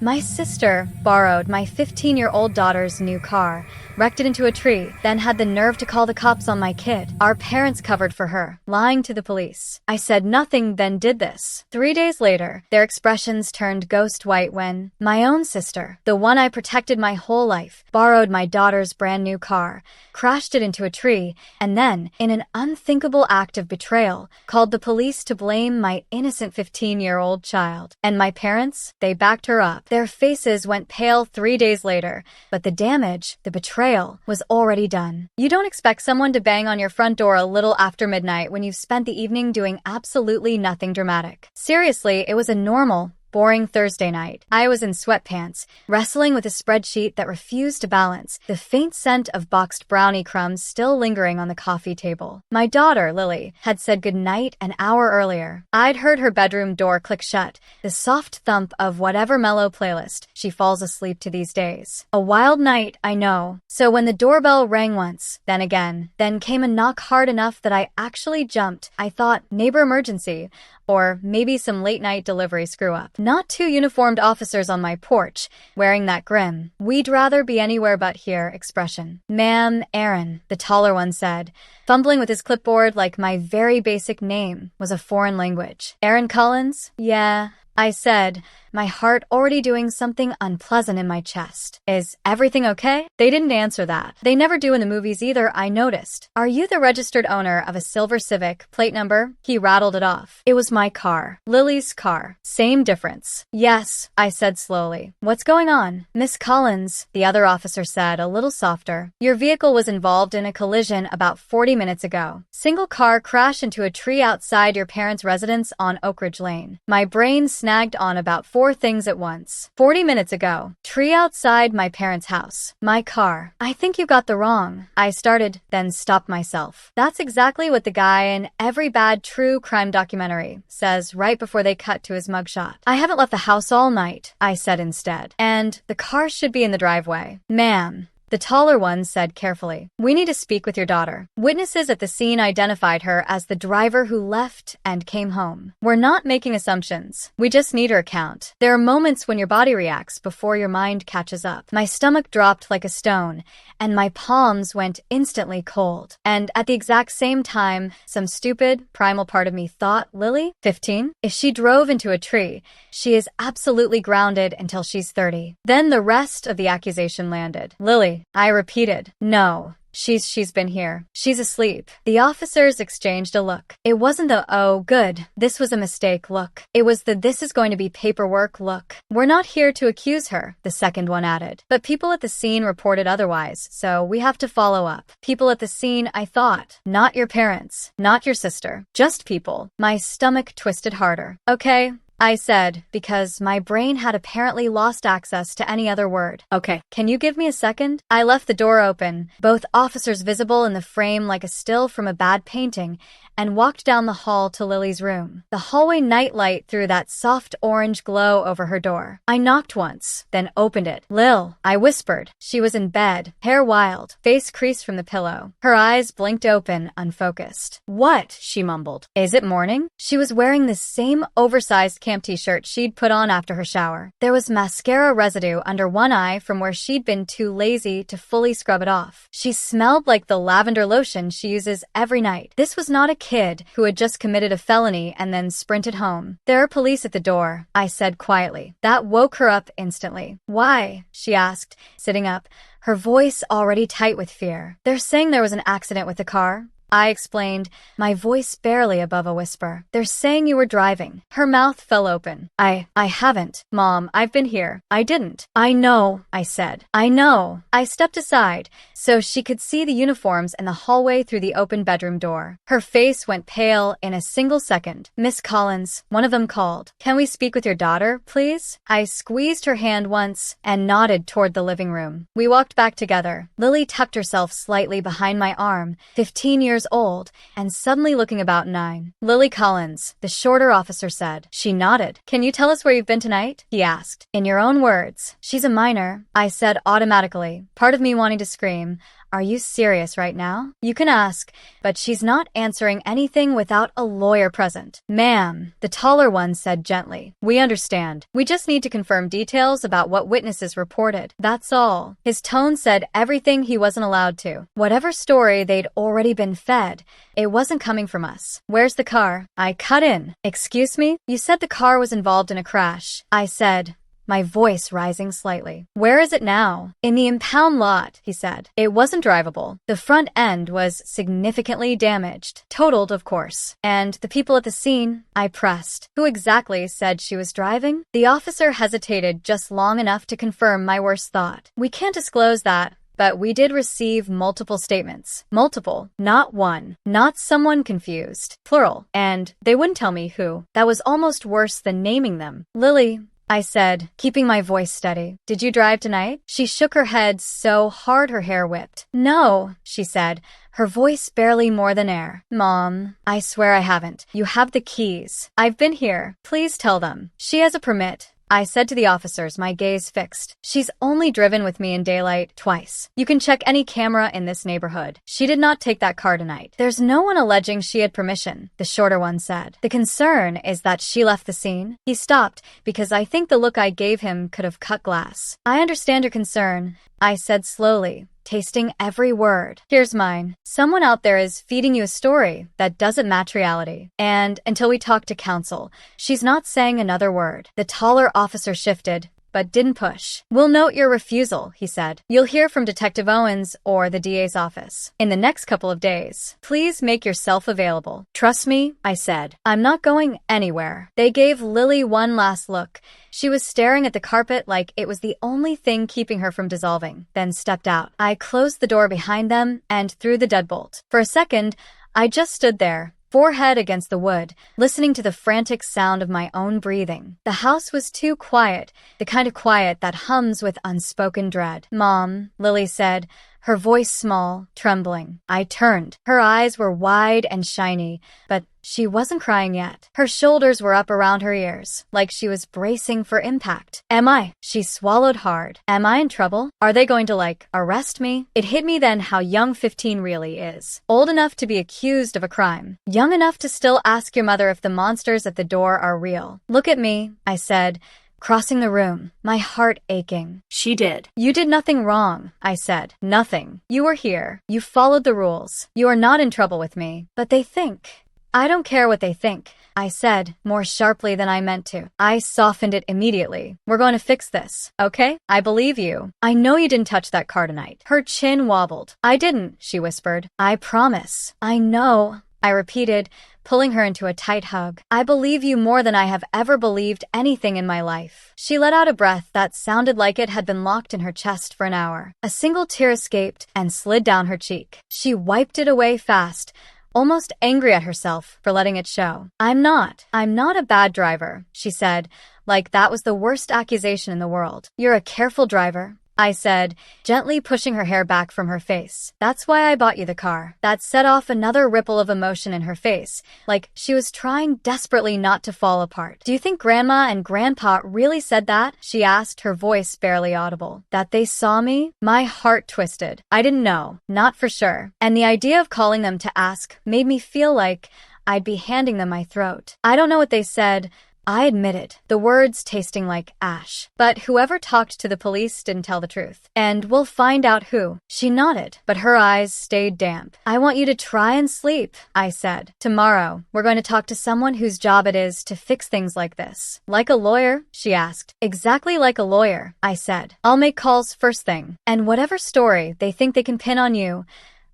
My sister borrowed my 15-year-old daughter's new car, wrecked it into a tree, then had the nerve to call the cops on my kid. Our parents covered for her, lying to the police. I said nothing, then did this. 3 days later, their expressions turned ghost white when my own sister, the one I protected my whole life, borrowed my daughter's brand new car, crashed it into a tree, and then, in an unthinkable act of betrayal, called the police to blame my innocent 15-year-old child. And my parents, they backed her up. Their faces went pale 3 days later, but the damage, the betrayal, was already done. You don't expect someone to bang on your front door a little after midnight when you've spent the evening doing absolutely nothing dramatic. Seriously, it was a normal, boring Thursday night. I was in sweatpants, wrestling with a spreadsheet that refused to balance, the faint scent of boxed brownie crumbs still lingering on the coffee table. My daughter, Lily, had said goodnight an hour earlier. I'd heard her bedroom door click shut, the soft thump of whatever mellow playlist she falls asleep to these days. A wild night, I know. So when the doorbell rang once, then again, then came a knock hard enough that I actually jumped. I thought, neighbor emergency, or maybe some late-night delivery screw-up. Not two uniformed officers on my porch, wearing that grim, "we'd rather be anywhere but here" expression. "Ma'am, Aaron," the taller one said, fumbling with his clipboard like my very basic name was a foreign language. "Aaron Collins?" "Yeah," I said, my heart already doing something unpleasant in my chest. "Is everything okay?" They didn't answer that. They never do in the movies either, I noticed. "Are you the registered owner of a silver Civic, plate number?" He rattled it off. It was my car. Lily's car. Same difference. "Yes," I said slowly. "What's going on?" "Miss Collins," the other officer said, a little softer, "your vehicle was involved in a collision about 40 minutes ago. Single car crashed into a tree outside your parents' residence on Oak Ridge Lane." My brain snagged on about four things at once. 40 minutes ago. Tree outside my parents' house. My car. "I think you got the wrong." I started, then stopped myself. That's exactly what the guy in every bad true crime documentary says right before they cut to his mugshot. "I haven't left the house all night," I said instead. "And the car should be in the driveway." "Ma'am," the taller one said carefully, "we need to speak with your daughter." Witnesses at the scene identified her as the driver who left and came home. We're not making assumptions. We just need her account. There are moments when your body reacts before your mind catches up. My stomach dropped like a stone, and my palms went instantly cold. And at the exact same time, some stupid, primal part of me thought, Lily, 15? If she drove into a tree, she is absolutely grounded until she's 30. Then the rest of the accusation landed. "Lily," I repeated. "No. She's been here. She's asleep." The officers exchanged a look. It wasn't the "oh, good, this was a mistake" look. It was the "this is going to be paperwork" look. "We're not here to accuse her," the second one added. "But people at the scene reported otherwise, so we have to follow up." People at the scene, I thought. Not your parents. Not your sister. Just people. My stomach twisted harder. "Okay," I said, because my brain had apparently lost access to any other word. "Okay, can you give me a second?" I left the door open, both officers visible in the frame like a still from a bad painting, and walked down the hall to Lily's room. The hallway nightlight threw that soft orange glow over her door. I knocked once, then opened it. "Lil," I whispered. She was in bed, hair wild, face creased from the pillow. Her eyes blinked open, unfocused. "What?" she mumbled. "Is it morning?" She was wearing the same oversized camp t-shirt she'd put on after her shower. There was mascara residue under one eye from where she'd been too lazy to fully scrub it off. She smelled like the lavender lotion she uses every night. This was not a kid who had just committed a felony and then sprinted home. "There are police at the door," I said quietly. That woke her up instantly. "Why?" she asked, sitting up, her voice already tight with fear. "They're saying there was an accident with the car," I explained, my voice barely above a whisper. "They're saying you were driving." Her mouth fell open. I haven't. Mom, I've been here. I didn't." "I know," I said. "I know." I stepped aside so she could see the uniforms in the hallway through the open bedroom door. Her face went pale in a single second. "Miss Collins," one of them called. "Can we speak with your daughter, please?" I squeezed her hand once and nodded toward the living room. We walked back together. Lily tucked herself slightly behind my arm, 15 years old, and suddenly looking about 9. "Lily Collins," the shorter officer said. She nodded. "Can you tell us where you've been tonight?" he asked. "In your own words." "She's a minor," I said automatically, part of me wanting to scream. Are you serious right now? You can ask, but she's not answering anything without a lawyer present. Ma'am, the taller one said gently. We understand. We just need to confirm details about what witnesses reported. That's all. His tone said everything he wasn't allowed to. Whatever story they'd already been fed, it wasn't coming from us. Where's the car? I cut in. Excuse me? You said the car was involved in a crash. I said, my voice rising slightly. Where is it now? In the impound lot, he said. It wasn't drivable. The front end was significantly damaged. Totaled, of course. And the people at the scene, I pressed. Who exactly said she was driving? The officer hesitated just long enough to confirm my worst thought. We can't disclose that. But we did receive multiple statements. Multiple, not one. Not someone confused. Plural. And they wouldn't tell me who. That was almost worse than naming them. Lily, I said, keeping my voice steady. Did you drive tonight? She shook her head so hard her hair whipped. No, she said, her voice barely more than air. Mom, I swear I haven't. You have the keys. I've been here. Please tell them. She has a permit. I said to the officers, my gaze fixed. She's only driven with me in daylight twice. You can check any camera in this neighborhood. She did not take that car tonight. There's no one alleging she had permission, the shorter one said. The concern is that she left the scene. He stopped because I think the look I gave him could have cut glass. I understand your concern, I said slowly, tasting every word. Here's mine. Someone out there is feeding you a story that doesn't match reality. And until we talk to counsel, she's not saying another word. The taller officer shifted, but didn't push. We'll note your refusal, he said. You'll hear from Detective Owens or the DA's office in the next couple of days. Please make yourself available. Trust me, I said. I'm not going anywhere. They gave Lily one last look. She was staring at the carpet like it was the only thing keeping her from dissolving, then stepped out. I closed the door behind them and threw the deadbolt. For a second, I just stood there, forehead against the wood, listening to the frantic sound of my own breathing. The house was too quiet, the kind of quiet that hums with unspoken dread. Mom, Lily said, her voice small, trembling. I turned. Her eyes were wide and shiny, but she wasn't crying yet. Her shoulders were up around her ears, like she was bracing for impact. Am I? She swallowed hard. Am I in trouble? Are they going to, arrest me? It hit me then how young 15 really is. Old enough to be accused of a crime. Young enough to still ask your mother if the monsters at the door are real. Look at me, I said, crossing the room, my heart aching. She did. You did nothing wrong, I said. Nothing. You were here. You followed the rules. You are not in trouble with me. But they think. I don't care what they think, I said, more sharply than I meant to. I softened it immediately. We're going to fix this, okay? I believe you. I know you didn't touch that car tonight. Her chin wobbled. I didn't, she whispered. I promise. I know, I repeated, pulling her into a tight hug. I believe you more than I have ever believed anything in my life. She let out a breath that sounded like it had been locked in her chest for an hour. A single tear escaped and slid down her cheek. She wiped it away fast, almost angry at herself for letting it show. I'm not a bad driver, she said, like that was the worst accusation in the world. You're a careful driver, I said, gently pushing her hair back from her face. That's why I bought you the car. That set off another ripple of emotion in her face, like she was trying desperately not to fall apart. Do you think Grandma and Grandpa really said that? She asked, her voice barely audible. That they saw me? My heart twisted. I didn't know. Not for sure. And the idea of calling them to ask made me feel like I'd be handing them my throat. I don't know what they said, I admitted, the words tasting like ash. But whoever talked to the police didn't tell the truth. And we'll find out who. She nodded, but her eyes stayed damp. I want you to try and sleep, I said. Tomorrow, we're going to talk to someone whose job it is to fix things like this. Like a lawyer? She asked. Exactly like a lawyer, I said. I'll make calls first thing. And whatever story they think they can pin on you,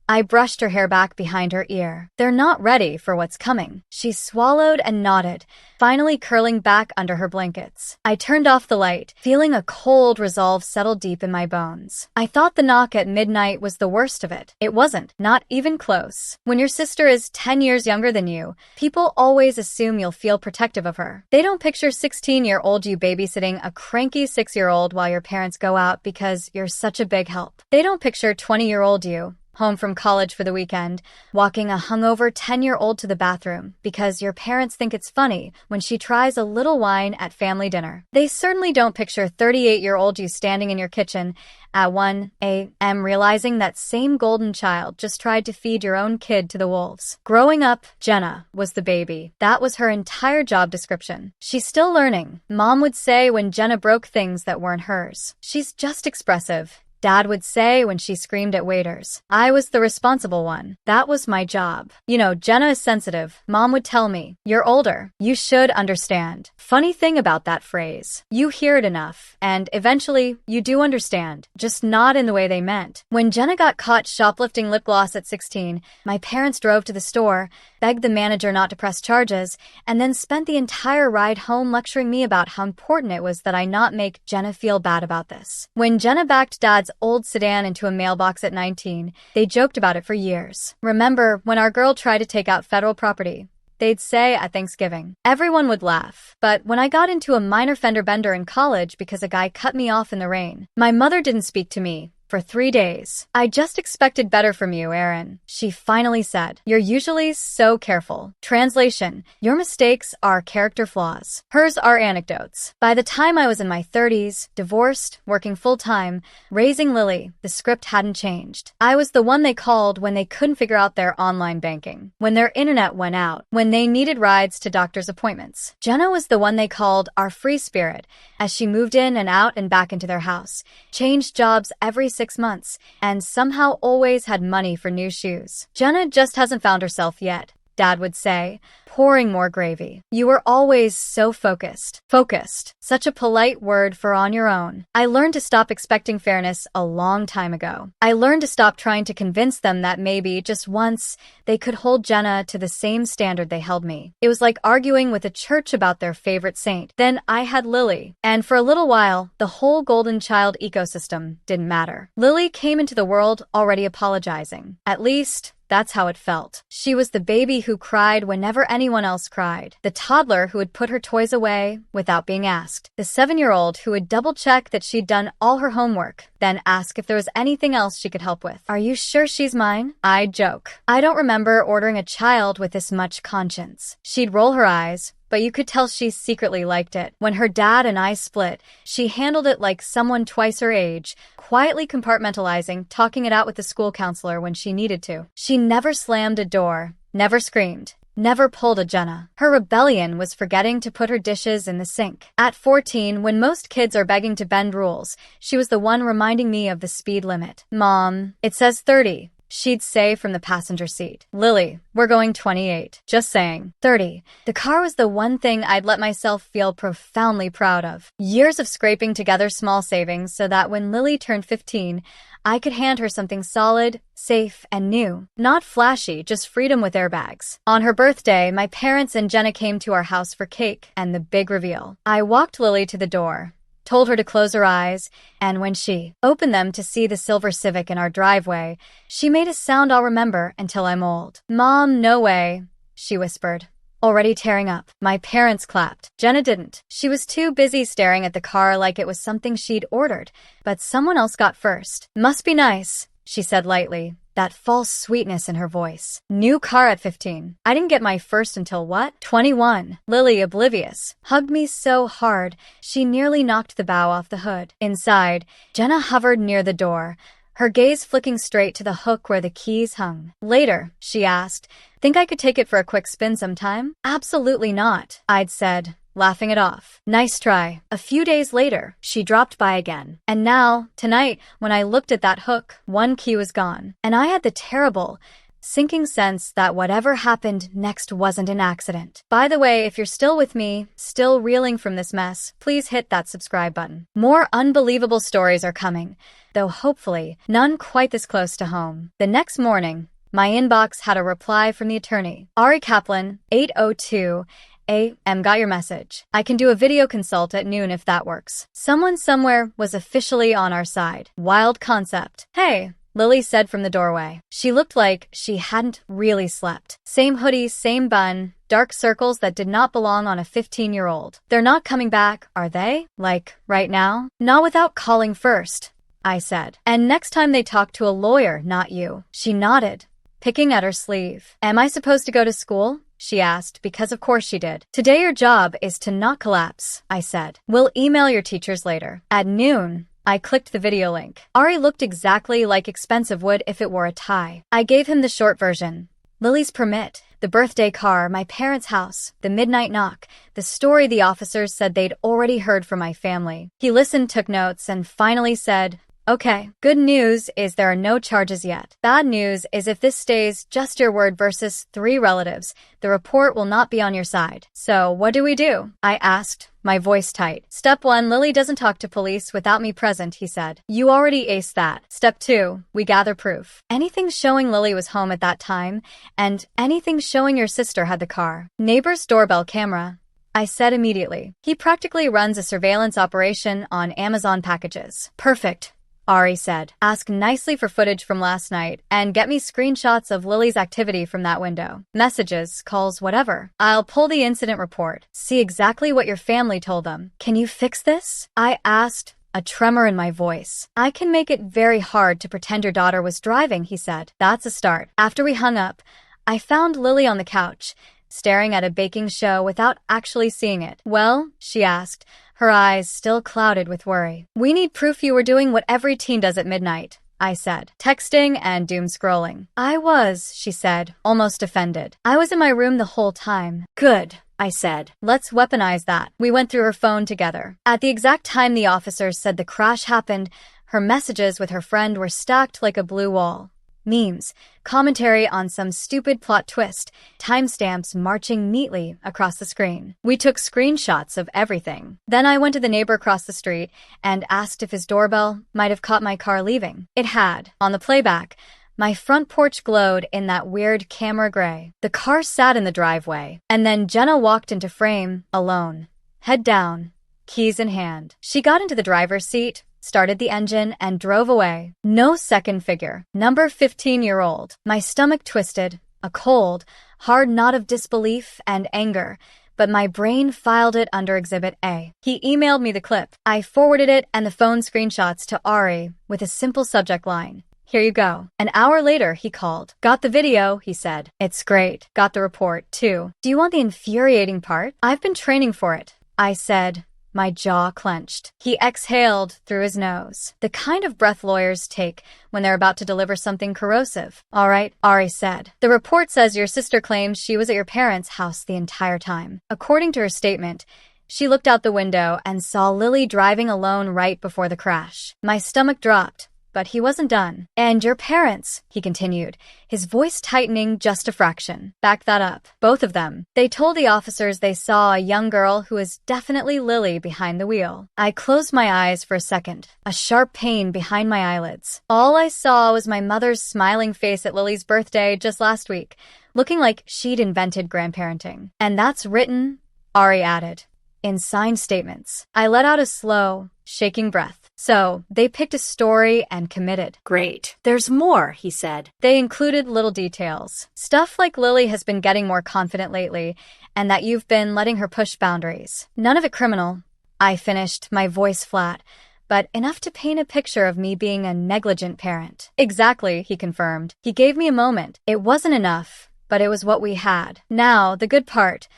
I brushed her hair back behind her ear. They're not ready for what's coming. She swallowed and nodded, finally curling back under her blankets. I turned off the light, feeling a cold resolve settle deep in my bones. I thought the knock at midnight was the worst of it. It wasn't, not even close. When your sister is 10 years younger than you, people always assume you'll feel protective of her. They don't picture 16-year-old you babysitting a cranky 6-year-old while your parents go out because you're such a big help. They don't picture 20-year-old you home from college for the weekend, walking a hungover 10-year-old to the bathroom because your parents think it's funny when she tries a little wine at family dinner. They certainly don't picture 38-year-old you standing in your kitchen at 1 a.m. realizing that same golden child just tried to feed your own kid to the wolves. Growing up, Jenna was the baby. That was her entire job description. She's still learning, Mom would say when Jenna broke things that weren't hers. She's just expressive, Dad would say when she screamed at waiters. I was the responsible one. That was my job. You know, Jenna is sensitive. Mom would tell me, you're older. You should understand. Funny thing about that phrase. You hear it enough, and eventually you do understand, just not in the way they meant. When Jenna got caught shoplifting lip gloss at 16, my parents drove to the store, begged the manager not to press charges, and then spent the entire ride home lecturing me about how important it was that I not make Jenna feel bad about this. When Jenna backed Dad's old sedan into a mailbox at 19, they joked about it for years. Remember when our girl tried to take out federal property? They'd say at Thanksgiving. Everyone would laugh. But when I got into a minor fender bender in college because a guy cut me off in the rain, my mother didn't speak to me for 3 days. I just expected better from you, Aaron. She finally said, you're usually so careful. Translation, your mistakes are character flaws. Hers are anecdotes. By the time I was in my 30s, divorced, working full-time, raising Lily, the script hadn't changed. I was the one they called when they couldn't figure out their online banking, when their internet went out, when they needed rides to doctor's appointments. Jenna was the one they called our free spirit as she moved in and out and back into their house, changed jobs every 6 months, and somehow always had money for new shoes. Jenna just hasn't found herself yet, Dad would say, pouring more gravy. You were always so focused. Focused. Such a polite word for on your own. I learned to stop expecting fairness a long time ago. I learned to stop trying to convince them that maybe, just once, they could hold Jenna to the same standard they held me. It was like arguing with a church about their favorite saint. Then I had Lily. And for a little while, the whole golden child ecosystem didn't matter. Lily came into the world already apologizing. At least, that's how it felt. She was the baby who cried whenever anyone else cried. The toddler who would put her toys away without being asked. The 7-year-old who would double-check that she'd done all her homework, then ask if there was anything else she could help with. Are you sure she's mine? I'd joke. I don't remember ordering a child with this much conscience. She'd roll her eyes, but you could tell she secretly liked it. When her dad and I split, she handled it like someone twice her age, quietly compartmentalizing, talking it out with the school counselor when she needed to. She never slammed a door, never screamed, never pulled a Jenna. Her rebellion was forgetting to put her dishes in the sink. At 14, when most kids are begging to bend rules, she was the one reminding me of the speed limit. Mom, it says 30. She'd say from the passenger seat. Lily, we're going 28. Just saying. 30. The car was the one thing I'd let myself feel profoundly proud of. Years of scraping together small savings so that when Lily turned 15, I could hand her something solid, safe, and new. Not flashy, just freedom with airbags. On her birthday, my parents and Jenna came to our house for cake and the big reveal. I walked Lily to the door, told her to close her eyes, and when she opened them to see the silver Civic in our driveway, she made a sound I'll remember until I'm old. Mom, no way, she whispered, already tearing up. My parents clapped. Jenna didn't. She was too busy staring at the car like it was something she'd ordered, but someone else got first. Must be nice, she said lightly, that false sweetness in her voice. New car at 15. I didn't get my first until what? 21. Lily, oblivious, hugged me so hard, she nearly knocked the bow off the hood. Inside, Jenna hovered near the door, her gaze flicking straight to the hook where the keys hung. Later, she asked, think I could take it for a quick spin sometime? Absolutely not, I'd said, laughing it off. Nice try. A few days later, she dropped by again. And now, tonight, when I looked at that hook, one key was gone. And I had the terrible, sinking sense that whatever happened next wasn't an accident. By the way, if you're still with me, still reeling from this mess, please hit that subscribe button. More unbelievable stories are coming, though hopefully none quite this close to home. The next morning, my inbox had a reply from the attorney. Ari Kaplan, 8:02 a.m. got your message. I can do a video consult at noon if that works. Someone somewhere was officially on our side. Wild concept. Hey, Lily said from the doorway. She looked like she hadn't really slept. Same hoodie, same bun, dark circles that did not belong on a 15-year-old. They're not coming back, are they? Like, right now? Not without calling first, I said. And next time they talk to a lawyer, not you. She nodded, picking at her sleeve. Am I supposed to go to school? She asked, because of course she did. Today your job is to not collapse, I said. We'll email your teachers later. At noon, I clicked the video link. Ari looked exactly like Expensive would if it wore a tie. I gave him the short version. Lily's permit, the birthday car, my parents' house, the midnight knock, the story the officers said they'd already heard from my family. He listened, took notes, and finally said, okay, good news is there are no charges yet. Bad news is if this stays just your word versus 3 relatives, the report will not be on your side. So what do we do? I asked, my voice tight. Step 1, Lily doesn't talk to police without me present, he said. You already aced that. Step 2, we gather proof. Anything showing Lily was home at that time, and anything showing your sister had the car. Neighbor's doorbell camera, I said immediately. He practically runs a surveillance operation on Amazon packages. Perfect, Ari said. Ask nicely for footage from last night and get me screenshots of Lily's activity from that window. Messages, calls, whatever. I'll pull the incident report. See exactly what your family told them. Can you fix this? I asked, a tremor in my voice. I can make it very hard to pretend your daughter was driving, he said. That's a start. After we hung up, I found Lily on the couch, staring at a baking show without actually seeing it. Well, she asked, her eyes still clouded with worry. We need proof you were doing what every teen does at midnight, I said. Texting and doom scrolling. I was, she said, almost offended. I was in my room the whole time. Good, I said. Let's weaponize that. We went through her phone together. At the exact time the officers said the crash happened, her messages with her friend were stacked like a blue wall. Memes, commentary on some stupid plot twist, timestamps marching neatly across the screen. We took screenshots of everything. Then I went to the neighbor across the street and asked if his doorbell might have caught my car leaving. It had. On the playback, my front porch glowed in that weird camera gray. The car sat in the driveway, and then Jenna walked into frame, alone, head down, keys in hand. She got into the driver's seat, started the engine, and drove away. No second figure. Number 15-year-old. My stomach twisted, a cold, hard knot of disbelief and anger, but my brain filed it under Exhibit A. He emailed me the clip. I forwarded it and the phone screenshots to Ari with a simple subject line. Here you go. An hour later, he called. Got the video, he said. It's great. Got the report, too. Do you want the infuriating part? I've been training for it, I said. My jaw clenched. He exhaled through his nose, the kind of breath lawyers take when they're about to deliver something corrosive. All right, Ari said. The report says your sister claims she was at your parents' house the entire time. According to her statement, she looked out the window and saw Lily driving alone right before the crash. My stomach dropped. But he wasn't done. And your parents, he continued, his voice tightening just a fraction. Back that up. Both of them. They told the officers they saw a young girl who was definitely Lily behind the wheel. I closed my eyes for a second, a sharp pain behind my eyelids. All I saw was my mother's smiling face at Lily's birthday just last week, looking like she'd invented grandparenting. And that's written, Ari added, in signed statements. I let out a slow, shaking breath. So, they picked a story and committed. Great. There's more, he said. They included little details. Stuff like Lily has been getting more confident lately, and that you've been letting her push boundaries. None of it criminal. I finished, my voice flat, but enough to paint a picture of me being a negligent parent. Exactly, he confirmed. He gave me a moment. It wasn't enough, but it was what we had. Now, the good part,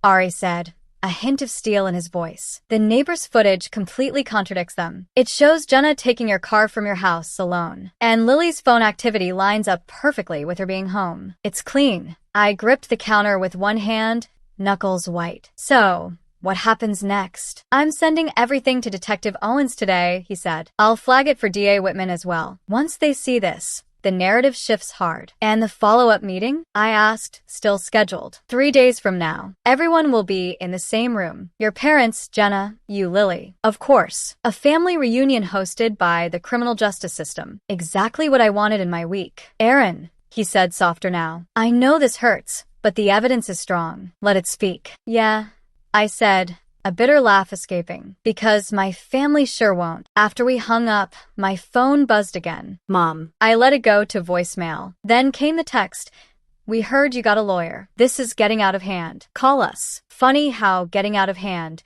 Ari said. A hint of steel in his voice. The neighbor's footage completely contradicts them. It shows Jenna taking your car from your house alone. And Lily's phone activity lines up perfectly with her being home. It's clean. I gripped the counter with one hand, knuckles white. So, what happens next? I'm sending everything to Detective Owens today, he said. I'll flag it for DA Whitman as well. Once they see this, the narrative shifts hard. And the follow-up meeting? I asked, still scheduled. 3 days from now. Everyone will be in the same room. Your parents, Jenna, you, Lily. Of course. A family reunion hosted by the criminal justice system. Exactly what I wanted in my week. Aaron, he said softer now. I know this hurts, but the evidence is strong. Let it speak. Yeah, I said, a bitter laugh escaping, because my family sure won't. After we hung up, my phone buzzed again. Mom. I let it go to voicemail. Then came the text. We heard you got a lawyer. This is getting out of hand. Call us. Funny how getting out of hand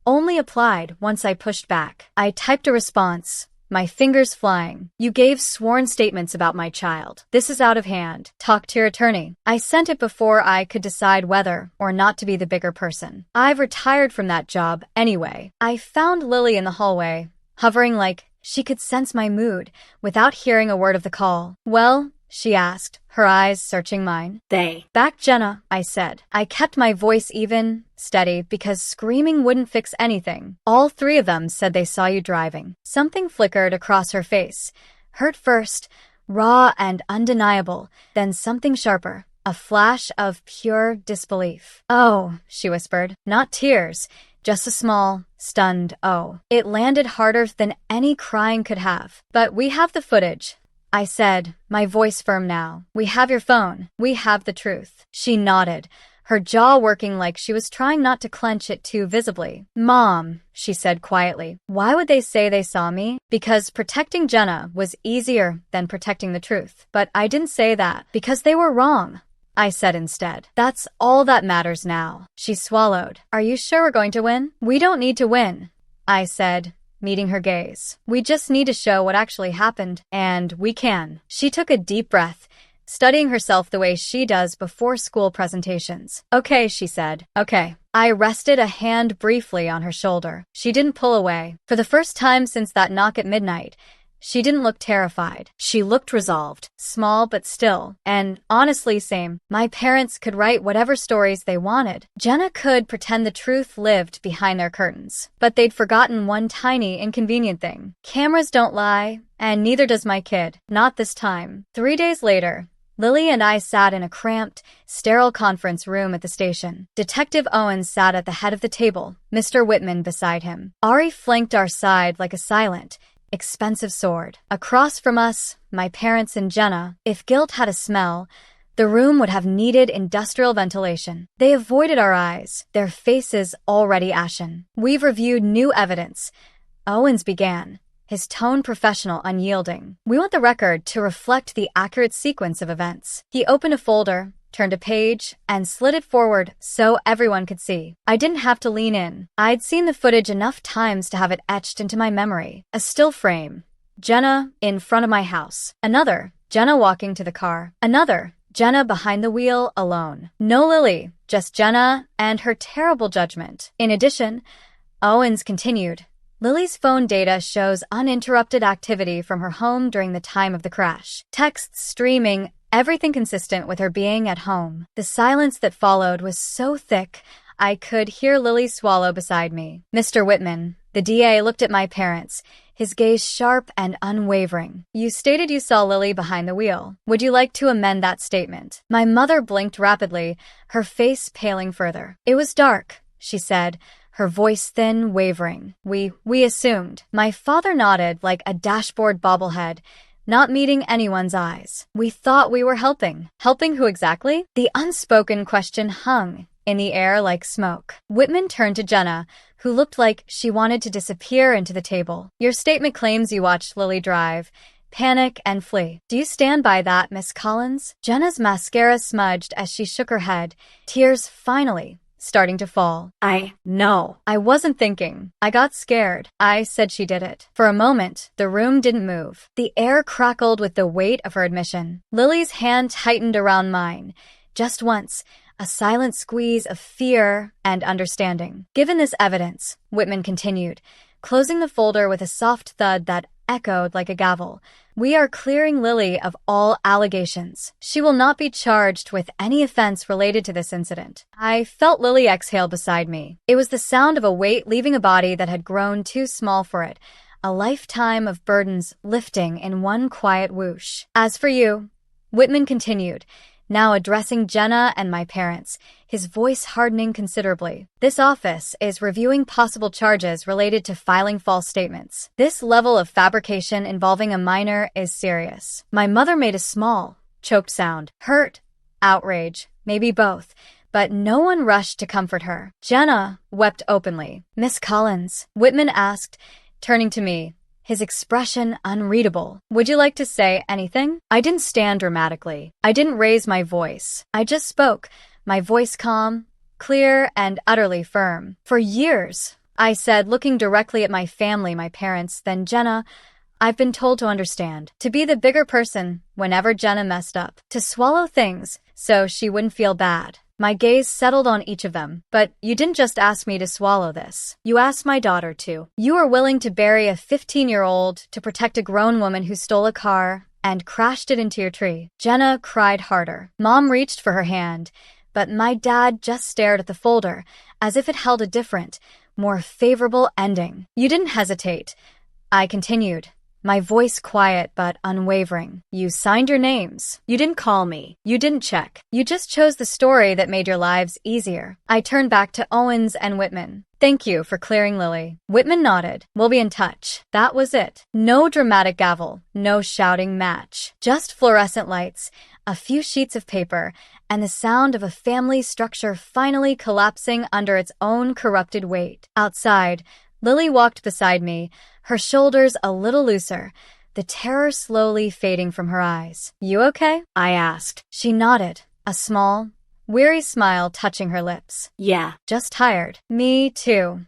only applied once I pushed back. I typed a response, my fingers flying. You gave sworn statements about my child. This is out of hand. Talk to your attorney. I sent it before I could decide whether or not to be the bigger person. I've retired from that job anyway. I found Lily in the hallway, hovering like she could sense my mood without hearing a word of the call. Well, she asked, her eyes searching mine. Back Jenna, I said. I kept my voice even, steady, because screaming wouldn't fix anything. All three of them said they saw you driving. Something flickered across her face. Hurt first, raw and undeniable, then something sharper. A flash of pure disbelief. Oh, she whispered. Not tears. Just a small, stunned oh. It landed harder than any crying could have. But we have the footage, I said, my voice firm now. We have your phone. We have the truth. She nodded, her jaw working like she was trying not to clench it too visibly. Mom, she said quietly, why would they say they saw me? Because protecting Jenna was easier than protecting the truth. But I didn't say that, because they were wrong, I said instead. That's all that matters now. She swallowed. Are you sure we're going to win? We don't need to win, I said, meeting her gaze. We just need to show what actually happened, and we can. She took a deep breath, studying herself the way she does before school presentations. Okay, she said. Okay. I rested a hand briefly on her shoulder. She didn't pull away. For the first time since that knock at midnight, she didn't look terrified. She looked resolved, small but still, and honestly same. My parents could write whatever stories they wanted. Jenna could pretend the truth lived behind their curtains. But they'd forgotten one tiny, inconvenient thing. Cameras don't lie, and neither does my kid. Not this time. 3 days later, Lily and I sat in a cramped, sterile conference room at the station. Detective Owens sat at the head of the table, Mr. Whitman beside him. Ari flanked our side like a silent, expensive sword. Across from us, my parents and Jenna, if guilt had a smell, the room would have needed industrial ventilation. They avoided our eyes, their faces already ashen. We've reviewed new evidence. Owens began, his tone professional, unyielding. We want the record to reflect the accurate sequence of events. He opened a folder, turned a page, and slid it forward so everyone could see. I didn't have to lean in. I'd seen the footage enough times to have it etched into my memory. A still frame. Jenna in front of my house. Another. Jenna walking to the car. Another. Jenna behind the wheel, alone. No Lily, just Jenna and her terrible judgment. In addition, Owens continued, Lily's phone data shows uninterrupted activity from her home during the time of the crash. Texts streaming, everything consistent with her being at home. The silence that followed was so thick, I could hear Lily swallow beside me. Mr. Whitman, the DA, looked at my parents, his gaze sharp and unwavering. You stated you saw Lily behind the wheel. Would you like to amend that statement? My mother blinked rapidly, her face paling further. It was dark, she said, her voice thin, wavering. We assumed. My father nodded like a dashboard bobblehead, not meeting anyone's eyes. We thought we were helping. Helping who exactly? The unspoken question hung in the air like smoke. Whitman turned to Jenna, who looked like she wanted to disappear into the table. Your statement claims you watched Lily drive, panic, and flee. Do you stand by that, Miss Collins? Jenna's mascara smudged as she shook her head, tears finally starting to fall. No. I wasn't thinking. I got scared. I said she did it. For a moment, the room didn't move. The air crackled with the weight of her admission. Lily's hand tightened around mine. Just once, a silent squeeze of fear and understanding. Given this evidence, Whitman continued, closing the folder with a soft thud that echoed like a gavel, we are clearing Lily of all allegations. She will not be charged with any offense related to this incident. I felt Lily exhale beside me. It was the sound of a weight leaving a body that had grown too small for it, a lifetime of burdens lifting in one quiet whoosh. As for you, Whitman continued, now addressing Jenna and my parents, his voice hardening considerably. This office is reviewing possible charges related to filing false statements. This level of fabrication involving a minor is serious. My mother made a small, choked sound. Hurt, outrage, maybe both, but no one rushed to comfort her. Jenna wept openly. Miss Collins, Whitman asked, turning to me, his expression unreadable. Would you like to say anything? I didn't stand dramatically. I didn't raise my voice. I just spoke, my voice calm, clear, and utterly firm. For years, I said, looking directly at my family, my parents, then Jenna, I've been told to understand, to be the bigger person whenever Jenna messed up, to swallow things so she wouldn't feel bad. My gaze settled on each of them. But you didn't just ask me to swallow this. You asked my daughter to. You were willing to bury a 15-year-old to protect a grown woman who stole a car and crashed it into your tree. Jenna cried harder. Mom reached for her hand, but my dad just stared at the folder as if it held a different, more favorable ending. You didn't hesitate. I continued, my voice quiet but unwavering. You signed your names. You didn't call me. You didn't check. You just chose the story that made your lives easier. I turned back to Owens and Whitman. Thank you for clearing Lily. Whitman nodded. We'll be in touch. That was it. No dramatic gavel, no shouting match. Just fluorescent lights, a few sheets of paper, and the sound of a family structure finally collapsing under its own corrupted weight. Outside, Lily walked beside me, her shoulders a little looser, the terror slowly fading from her eyes. You okay? I asked. She nodded, a small, weary smile touching her lips. Yeah. Just tired. Me too,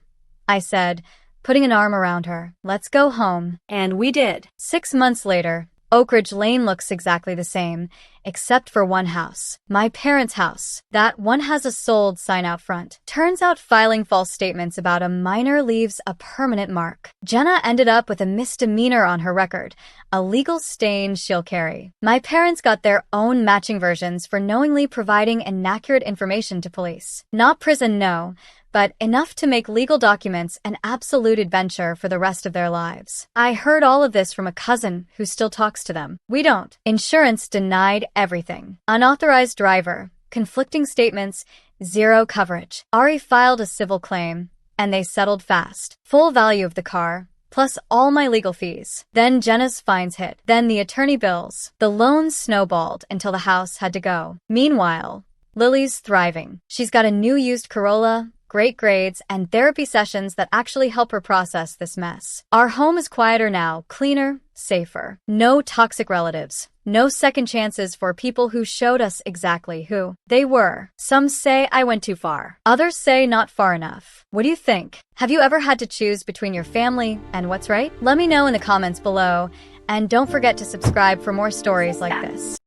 I said, putting an arm around her. Let's go home. And we did. 6 months later, Oak Ridge Lane looks exactly the same, except for one house. My parents' house. That one has a sold sign out front. Turns out filing false statements about a minor leaves a permanent mark. Jenna ended up with a misdemeanor on her record, a legal stain she'll carry. My parents got their own matching versions for knowingly providing inaccurate information to police. Not prison, no, but enough to make legal documents an absolute adventure for the rest of their lives. I heard all of this from a cousin who still talks to them. We don't. Insurance denied everything. Unauthorized driver, conflicting statements, zero coverage. Ari filed a civil claim, and they settled fast. Full value of the car, plus all my legal fees. Then Jenna's fines hit. Then the attorney bills. The loans snowballed until the house had to go. Meanwhile, Lily's thriving. She's got a new used Corolla, great grades, and therapy sessions that actually help her process this mess. Our home is quieter now, cleaner, safer. No toxic relatives. No second chances for people who showed us exactly who they were. Some say I went too far. Others say not far enough. What do you think? Have you ever had to choose between your family and what's right? Let me know in the comments below, and don't forget to subscribe for more stories like this.